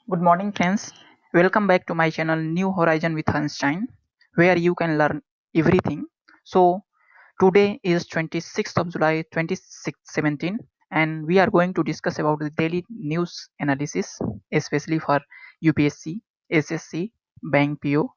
Good morning, friends. Welcome back to my channel New Horizon with Einstein, where you can learn everything. So, today is 26th of July 2017, and we are going to discuss about the daily news analysis, especially for UPSC, SSC, Bank PO,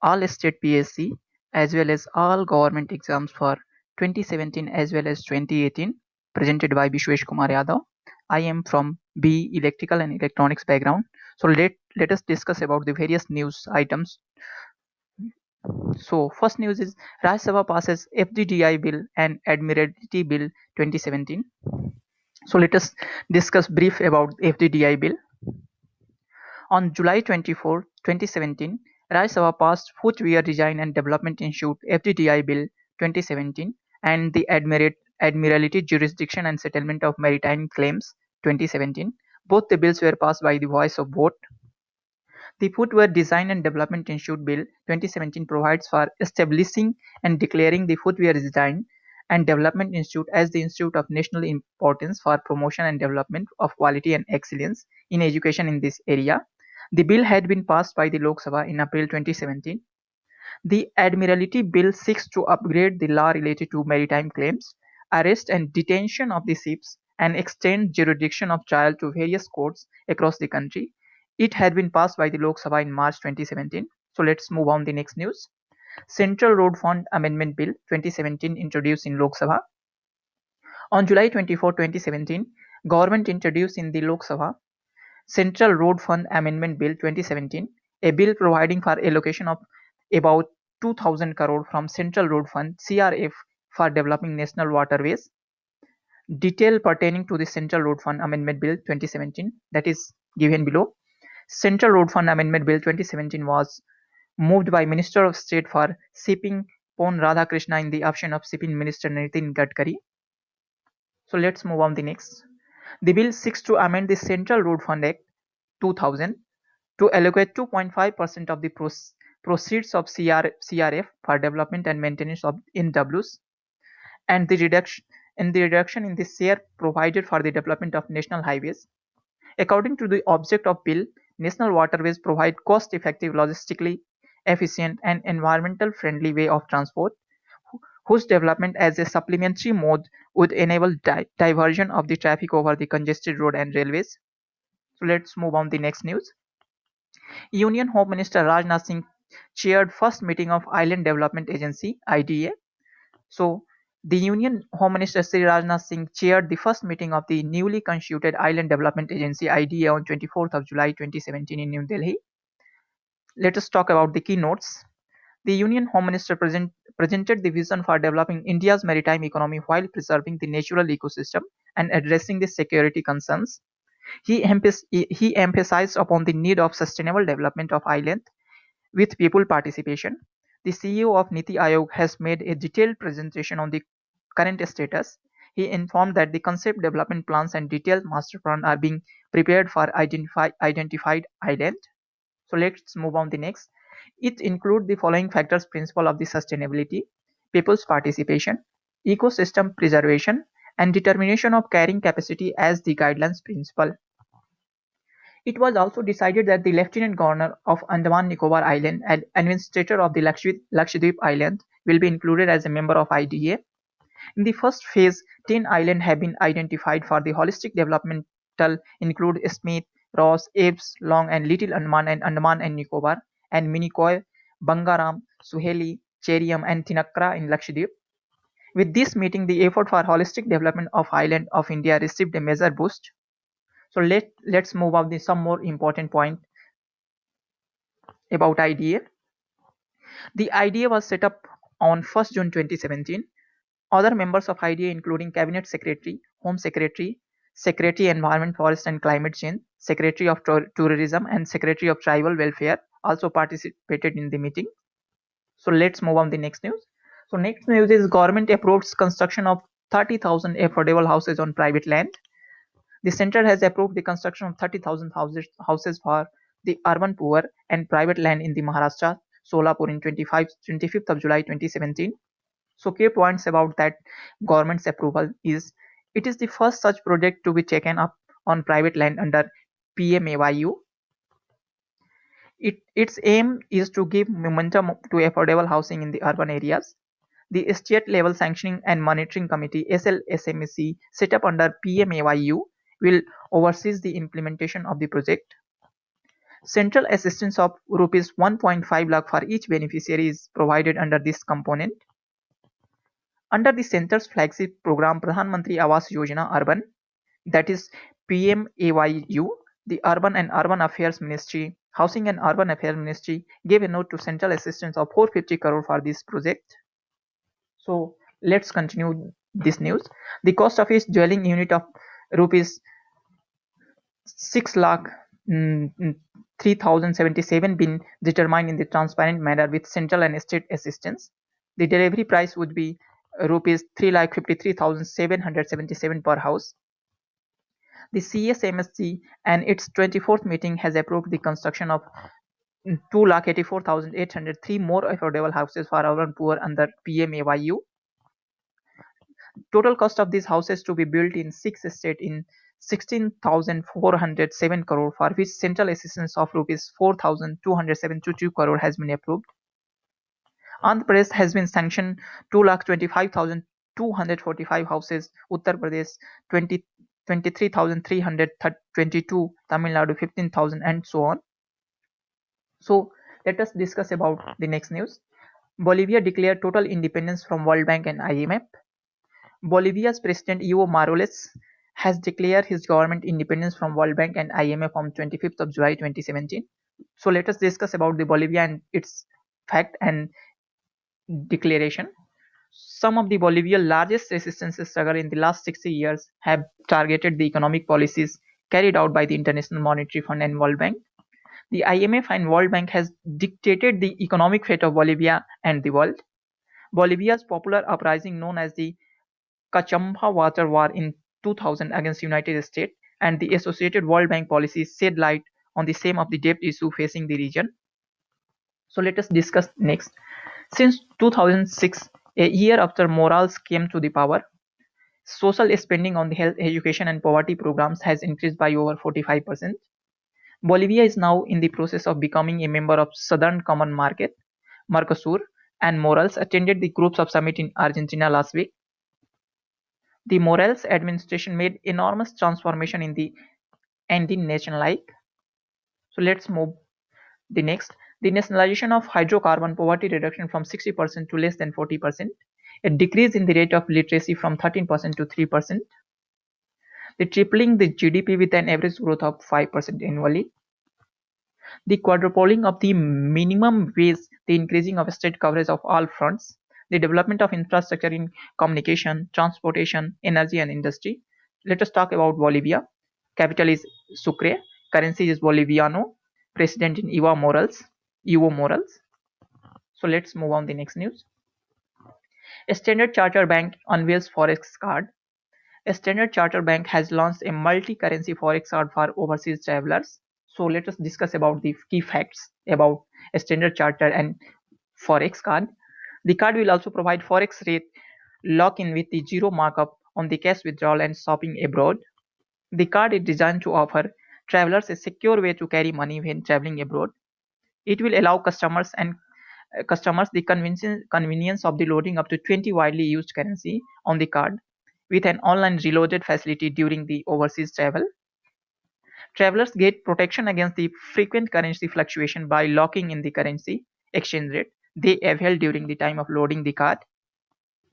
all state PSC, as well as all government exams for 2017 as well as 2018, presented by Vishwesh Kumar Yadav. I am from B Electrical and Electronics background. So let us discuss about the various news items. So first news is Rajya Sabha passes FDDI bill and Admiralty bill 2017. So let us discuss brief about FDDI bill. On July 24, 2017, Rajya Sabha passed Footwear Design and Development Institute FDDI bill 2017 and the Admiralty Jurisdiction and Settlement of Maritime Claims 2017. Both the bills were passed by the voice of vote. The Footwear Design and Development Institute Bill 2017 provides for establishing and declaring the Footwear Design and Development Institute as the institute of national importance for promotion and development of quality and excellence in education in this area. The bill had been passed by the Lok Sabha in April 2017. The Admiralty Bill seeks to upgrade the law related to maritime claims, arrest and detention of the ships, and extend jurisdiction of trial to various courts across the country. It had been passed by the Lok Sabha in March 2017. So let's move on the next news. Central Road Fund Amendment Bill 2017 introduced in Lok Sabha. On July 24, 2017, government introduced in the Lok Sabha Central Road Fund Amendment Bill 2017, a bill providing for allocation of about 2000 crore from Central Road Fund (CRF) for developing national waterways. Detail pertaining to the Central Road Fund Amendment Bill 2017, that is given below. Central Road Fund Amendment Bill 2017 was moved by Minister of State for Shipping Pon Radhakrishna in the absence of Shipping Minister Nitin Gadkari. So let's move on the next. The bill seeks to amend the Central Road Fund Act 2000 to allocate 2.5% of the proceeds of CRF for development and maintenance of NWs and the reduction in the share provided for the development of national highways. According to the object of bill, national waterways provide cost-effective, logistically efficient and environmental friendly way of transport whose development as a supplementary mode would enable diversion of the traffic over the congested road and railways. So let's move on the next news. Union Home Minister Rajnath Singh chaired first meeting of Island Development Agency (IDA). So the Union Home Minister Sri Rajnath Singh chaired the first meeting of the newly constituted Island Development Agency (IDA) on 24th of July 2017 in New Delhi. Let us talk about the keynotes. The Union Home Minister presented the vision for developing India's maritime economy while preserving the natural ecosystem and addressing the security concerns. He emphasized upon the need of sustainable development of island with people participation. The CEO of Niti Aayog has made a detailed presentation on the current status. He informed that the concept development plans and detailed master plan are being prepared for identified island. So let's move on the next. It includes the following factors: principle of the sustainability, people's participation, ecosystem preservation, and determination of carrying capacity as the guidelines principle. It was also decided that the Lieutenant Governor of Andaman Nicobar Island and Administrator of the Lakshadweep Island will be included as a member of IDA. In the first phase, 10 islands have been identified for the holistic developmental include Smith, Ross, Aves, Long and Little Andaman and Nicobar, and Minicoy, Bangaram, Suheli, Cheriam and Tinakra in Lakshadweep. With this meeting, the effort for holistic development of island of India received a major boost. So let's move on to some more important point about IDA. The IDA was set up on 1st June 2017. Other members of IDA including Cabinet Secretary, Home Secretary, Secretary Environment, Forest and Climate Change, Secretary of Tourism and Secretary of Tribal Welfare also participated in the meeting. So let's move on to the next news. So next news is government approves construction of 30,000 affordable houses on private land. The center has approved the construction of 30,000 houses for the urban poor and private land in the Maharashtra, Solapur in 25th of July 2017. So key points about that government's approval is it is the first such project to be taken up on private land under PMAYU. Its aim is to give momentum to affordable housing in the urban areas. The State Level Sanctioning and Monitoring Committee (SLSMC) set up under PMAYU will oversee the implementation of the project. Central assistance of Rs 1.5 lakh for each beneficiary is provided under this component. Under the centre's flagship program Pradhan Mantri Awas Yojana Urban, that is PMAYU, the Urban and Urban Affairs Ministry, Housing and Urban Affairs Ministry gave a note to central assistance of 450 crore for this project. So let's continue this news. The cost of each dwelling unit of rupees 6 lakh 3077 been determined in the transparent manner with central and state assistance. The delivery price would be rupees 3,53,777 per house. The CSMSC and its 24th meeting has approved the construction of 2,84,803 more affordable houses for urban poor under PMAYU. Total cost of these houses to be built in 6 states in 16,407 crore, for which central assistance of rupees 4,272 crore has been approved. Andhra Pradesh has been sanctioned 2,25,245 houses, Uttar Pradesh 23,322, Tamil Nadu 15,000, and so on. So let us discuss about the next news. Bolivia declared total independence from World Bank and IMF. Bolivia's President Evo Morales has declared his government independence from World Bank and IMF on 25th of July 2017. So let us discuss about the Bolivia and its fact and declaration. Some of the Bolivia's largest resistance struggle in the last 60 years have targeted the economic policies carried out by the International Monetary Fund and World Bank. The IMF and World Bank has dictated the economic fate of Bolivia and the world. Bolivia's popular uprising known as the Cachamba Water War in 2000 against United States and the associated World Bank policies shed light on the same of the debt issue facing the region. So let us discuss next. Since 2006, a year after Morales came to the power, social spending on the health, education and poverty programs has increased by over 45%. Bolivia is now in the process of becoming a member of Southern Common Market, Mercosur, and Morales attended the Groups of Summit in Argentina last week. The Morales administration made enormous transformation in the Andean nation like. So let's move the next. The nationalization of hydrocarbon poverty reduction from 60% to less than 40%. A decrease in the rate of literacy from 13% to 3%. The tripling the GDP with an average growth of 5% annually. The quadrupling of the minimum wage, the increasing of state coverage of all fronts, the development of infrastructure in communication, transportation, energy and industry. Let us talk about Bolivia. Capital is Sucre, currency is Boliviano, President in Evo Morales. So let's move on the next news. Standard Chartered Bank unveils Forex card. Standard Chartered Bank has launched a multi-currency Forex card for overseas travelers. So let us discuss about the key facts about Standard Chartered and Forex card. The card will also provide Forex rate lock-in with the zero markup on the cash withdrawal and shopping abroad. The card is designed to offer travelers a secure way to carry money when traveling abroad. It will allow customers the convenience of the loading up to 20 widely used currency on the card with an online reloaded facility during the overseas travel. Travelers get protection against the frequent currency fluctuation by locking in the currency exchange rate they have held during the time of loading the card.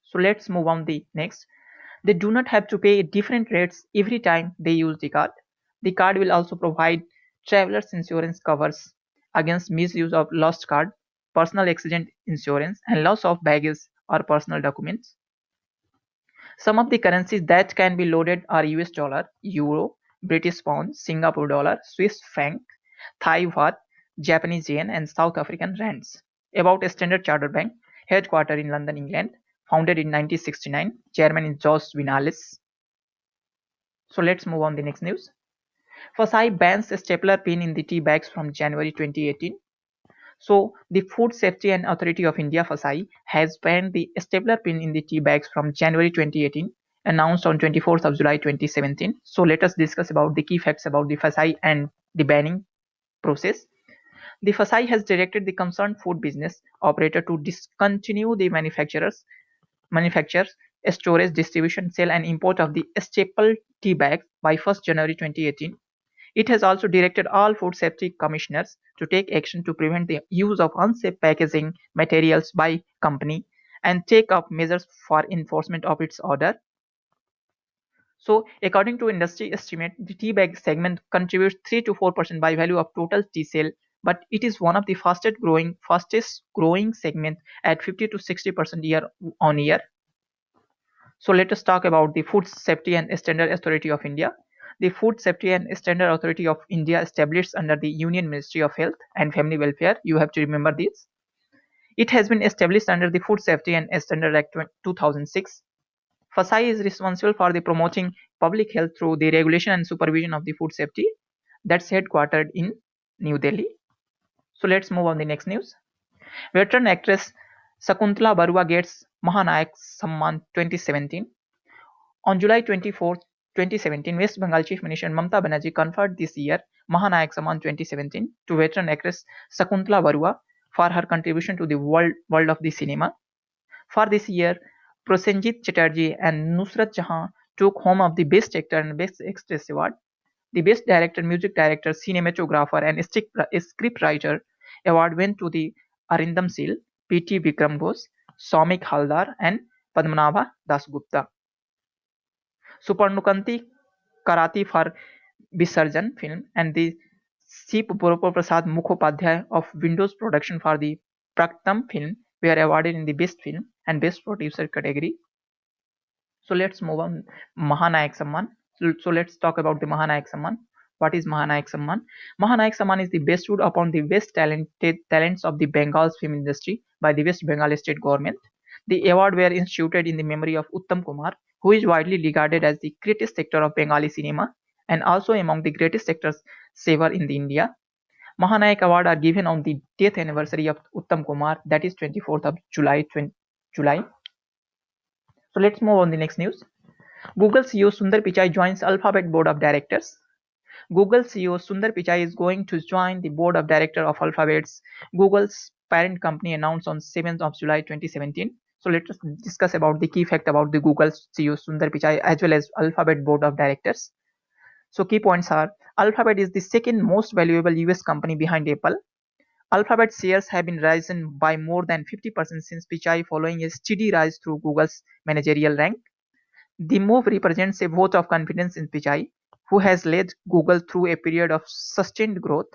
So let's move on the next. They do not have to pay different rates every time they use the card. The card will also provide travelers insurance covers against misuse of lost card, personal accident insurance, and loss of baggage or personal documents. Some of the currencies that can be loaded are US dollar, euro, British pound, Singapore dollar, Swiss franc, Thai baht, Japanese yen, and South African rands. About Standard Chartered Bank, headquartered in London, England, founded in 1969, chairman is George Vinales. So let's move on the next news. FSI bans stapler pin in the tea bags from January 2018. So the Food Safety and Authority of India FSI has banned the stapler pin in the tea bags from January 2018, announced on 24th of July 2017. So let us discuss about the key facts about the FSI and the banning process. The FSI has directed the concerned food business operator to discontinue the manufacture, storage, distribution, sale and import of the staple tea bags by 1st January 2018. It has also directed all food safety commissioners to take action to prevent the use of unsafe packaging materials by company and take up measures for enforcement of its order. So, according to industry estimate, the tea bag segment contributes 3 to 4% by value of total tea sale, but it is one of the fastest growing segment at 50 to 60% year on year. So let us talk about the Food Safety and Standard Authority of India. The Food Safety and Standard Authority of India established under the Union Ministry of Health and Family Welfare. You have to remember this. It has been established under the Food Safety and Standard Act 2006. FSI is responsible for the promoting public health through the regulation and supervision of the food safety. That's headquartered in New Delhi. So let's move on the next news. Veteran actress Shakuntala Barua gets Mahanayak Samman 2017. On July 24, 2017, West Bengal Chief Minister Mamata Banerjee conferred this year Mahanayak Samman 2017 to veteran actress Shakuntala Barua for her contribution to the world of the cinema. For this year, Prosenjit Chatterjee and Nusrat Jahan took home of the Best Actor and Best Actress award. The Best Director, Music Director, Cinematographer and Scriptwriter award went to the Arindam Sil, P.T. Vikram Ghosh, Soumik Haldar and Padmanabha Dasgupta. Suparnukanti Karati for Visarjan film and the C. Prasad Mukhopadhyay of Windows Production for the Praktam film were awarded in the Best Film and Best Producer category. So let's move on. Mahanayak Samman. So let's talk about the Mahanayak Samman. What is Mahanayak Samman? Mahanayak Samman is the bestowed upon the best talents of the Bengal's film industry by the West Bengal state government. The award were instituted in the memory of Uttam Kumar, who is widely regarded as the greatest actor of Bengali cinema and also among the greatest actors ever in the India. Mahanayak Award are given on the death anniversary of Uttam Kumar, that is 24th of July. So let's move on the next news. Google CEO Sundar Pichai joins Alphabet Board of Directors. Google CEO Sundar Pichai is going to join the board of directors of Alphabet's Google's parent company announced on 7th of July 2017. So let us discuss about the key fact about the Google CEO Sundar Pichai as well as Alphabet board of directors. So key points are Alphabet is the second most valuable US company behind Apple. Alphabet shares have been risen by more than 50% since Pichai following a steady rise through Google's managerial rank. The move represents a vote of confidence in Pichai, who has led Google through a period of sustained growth.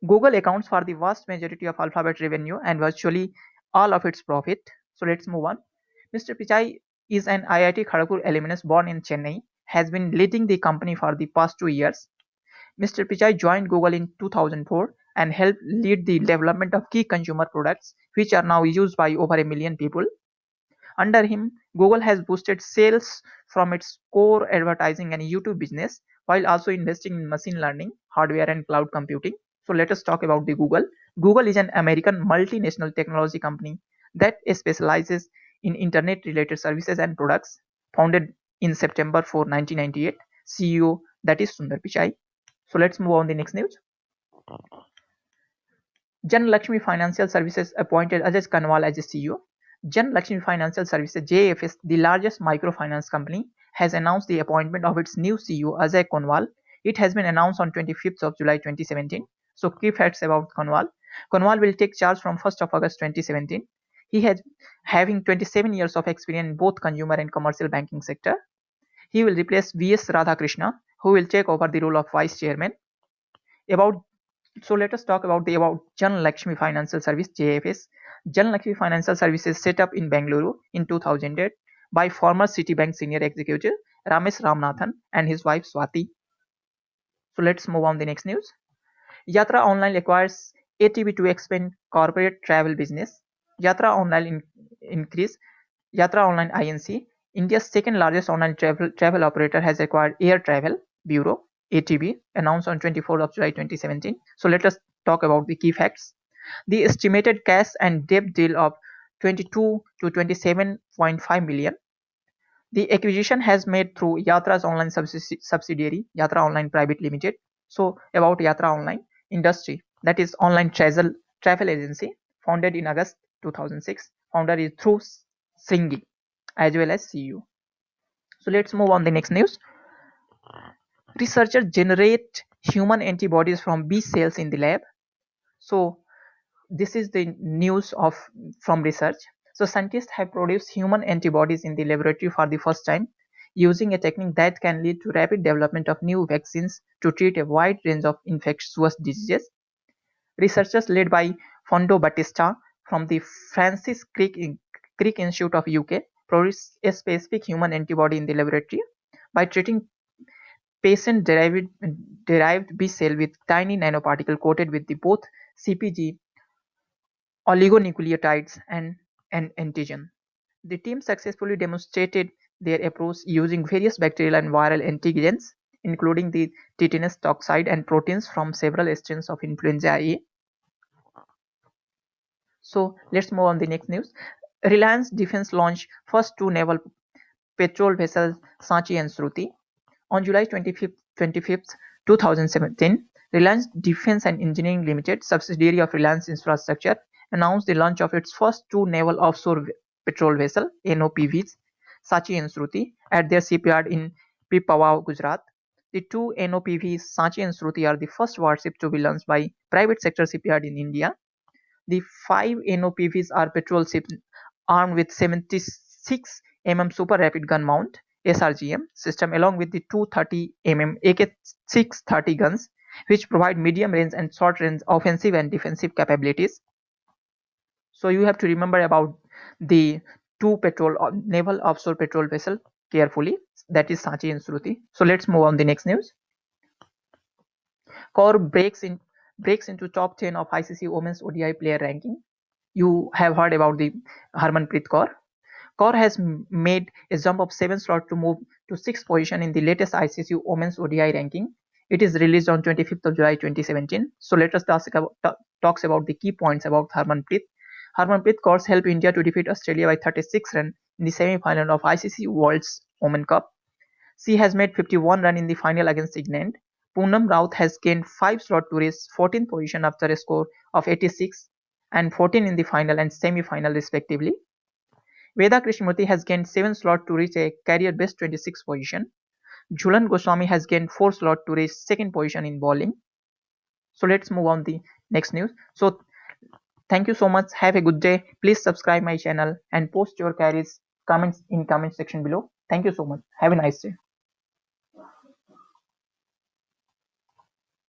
Google accounts for the vast majority of Alphabet revenue and virtually all of its profit. So let's move on. Mr. Pichai is an IIT Kharagpur alumnus born in Chennai, has been leading the company for the past 2 years. Mr. Pichai joined Google in 2004 and helped lead the development of key consumer products, which are now used by over a million people. Under him, Google has boosted sales from its core advertising and YouTube business while also investing in machine learning, hardware and cloud computing. So let us talk about the Google. Google is an American multinational technology company that specializes in internet related services and products. Founded in September 4, 1998, CEO that is Sundar Pichai. So let's move on the next news. Jan Lakshmi Financial Services appointed Ajay Kanwal as a CEO. Jan Lakshmi Financial Services (JFS), the largest microfinance company, has announced the appointment of its new CEO Ajay Kanwal. It has been announced on 25th of July 2017. So key facts about Kanwal. Kanwal will take charge from 1st of August 2017. He has having 27 years of experience in both consumer and commercial banking sector. He will replace V.S. Radhakrishna, who will take over the role of vice chairman. So let us talk about Jan Lakshmi Financial Service (JFS). Jan Lakshmi Financial Services set up in Bengaluru in 2008 by former Citibank senior executive Ramesh Ramanathan and his wife Swati. So let's move on the next news. Yatra Online acquires ATB to expand corporate travel business. Yatra Online increase. Yatra Online Inc., India's second largest online travel operator, has acquired Air Travel Bureau ATB, announced on 24th of July 2017. So let us talk about the key facts. The estimated cash and debt deal of 22 to 27.5 million. The acquisition has made through Yatra's online subsidiary Yatra Online Private Limited. So about Yatra Online industry. that is online travel agency, founded in August 2006. Founder is Dhruv Singhi as well as CEO. So let's move on the next news. Researchers generate human antibodies from B cells in the lab. So this is the news of from research. So scientists have produced human antibodies in the laboratory for the first time using a technique that can lead to rapid development of new vaccines to treat a wide range of infectious diseases. Researchers led by Fondo Batista from the Francis Crick Institute of UK produced a specific human antibody in the laboratory by treating patient-derived B cell with tiny nanoparticle coated with the both CpG oligonucleotides and an antigen. The team successfully demonstrated their approach using various bacterial and viral antigens, including the tetanus toxoid and proteins from several strains of influenza A. So let's move on the next news. Reliance Defense launched first two naval patrol vessels Sanchi and Shruti. On July 25th, 2017, Reliance Defence and Engineering Limited, subsidiary of Reliance Infrastructure, announced the launch of its first two naval offshore patrol vessels (NOPVs), Sachi and Shruti, at their shipyard in Pipavav, Gujarat. The two NOPVs, Sachi and Shruti, are the first warships to be launched by private sector shipyard in India. The five NOPVs are patrol ships armed with 76 mm Super Rapid Gun Mount (SRGM) system along with the 230 mm AK-630 guns, which provide medium range and short range offensive and defensive capabilities. So you have to remember about the two naval offshore patrol vessel carefully. That is Sanchi and Shruti. So let's move on the next news. Kaur breaks into top 10 of ICC Women's ODI player ranking. You have heard about the Harmanpreet Kaur. Kaur has made a jump of 7 slots to move to 6th position in the latest ICC Women's ODI ranking. It is released on 25th of July 2017. So let us talk about the key points about Harmanpreet. Harmanpreet Kaur helped India to defeat Australia by 36 runs in the semi-final of ICC World's Women Cup. She has made 51 runs in the final against England. Poonam Raut has gained 5 slots to reach 14th position after a score of 86 and 14 in the final and semi-final respectively. Veda Krishnamurthy has gained 7 slots to reach a career best 26th position. Jhulan Goswami has gained 4 slots to reach 2nd position in bowling. So let's move on the next news. So thank you so much. Have a good day. Please subscribe my channel and post your queries, comments in comment section below. Thank you so much. Have a nice day.